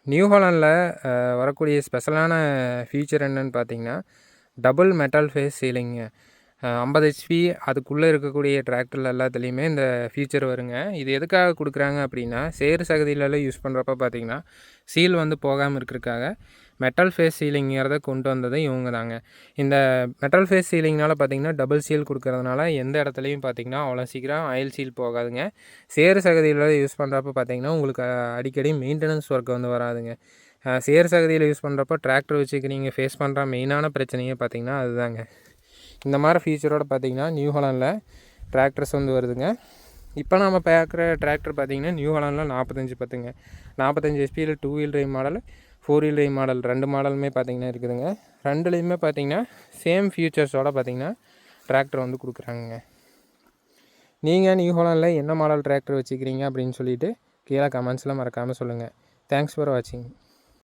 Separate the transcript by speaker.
Speaker 1: New ஹாலண்டில் வரக்கூடிய ஸ்பெஷலான feature என்னென்னு பார்த்தீங்கன்னா, double metal face sealing. 50 HP அதுக்குள்ளே இருக்கக்கூடிய டிராக்டரில் எல்லாத்துலேயுமே இந்த ஃபீச்சர் வருங்க. இது எதுக்காக கொடுக்குறாங்க அப்படின்னா, சேறு சகதியிலலாம் யூஸ் பண்ணுறப்ப பார்த்தீங்கன்னா, சீல் வந்து போகாமல் இருக்கிறதுக்காக மெட்டல் ஃபேஸ் சீலிங்கிறத கொண்டு வந்தது இவங்க தாங்க. இந்த மெட்டல் ஃபேஸ் சீலிங்னால் பார்த்தீங்கன்னா, டபுள் சீல் கொடுக்கறதுனால எந்த இடத்துலையும் பார்த்தீங்கன்னா, அவ்வளோ சீக்கிரம் ஆயில் சீல் போகாதுங்க. சேறு சகதியில் யூஸ் பண்ணுறப்ப பார்த்தீங்கன்னா, உங்களுக்கு அடிக்கடி மெயின்டெனன்ஸ் ஒர்க் வந்து வராதுங்க. சேறு சகதியில் யூஸ் பண்ணுறப்போ டிராக்டர் வச்சுக்க நீங்கள் ஃபேஸ் பண்ணுற மெயினான பிரச்சனையே பார்த்தீங்கன்னா அதுதாங்க. இந்த மாதிரி ஃபீச்சரோடு பார்த்தீங்கன்னா நியூ ஹாலண்டில் டிராக்டர்ஸ் வந்து வருதுங்க. இப்போ நம்ம பார்க்குற டிராக்டர் பார்த்தீங்கன்னா நியூ ஹாலண்டில் 4510ங்க. 45 ஹெச்பியில் 2 wheel drive model, 4 wheel drive model 2 மாடலுமே பார்த்தீங்கன்னா இருக்குதுங்க. ரெண்டுலேயுமே பார்த்தீங்கன்னா சேம் ஃபியூச்சர்ஸோடு பார்த்தீங்கன்னா டிராக்டர் வந்து கொடுக்குறாங்க. நீங்கள் நியூ ஹாலண்டில் என்ன மாடல் டிராக்டர் வச்சுக்கிறீங்க அப்படின்னு சொல்லிவிட்டு கீழே கமெண்ட்ஸில் மறக்காமல் சொல்லுங்கள். தேங்க்ஸ் ஃபார் வாட்சிங்.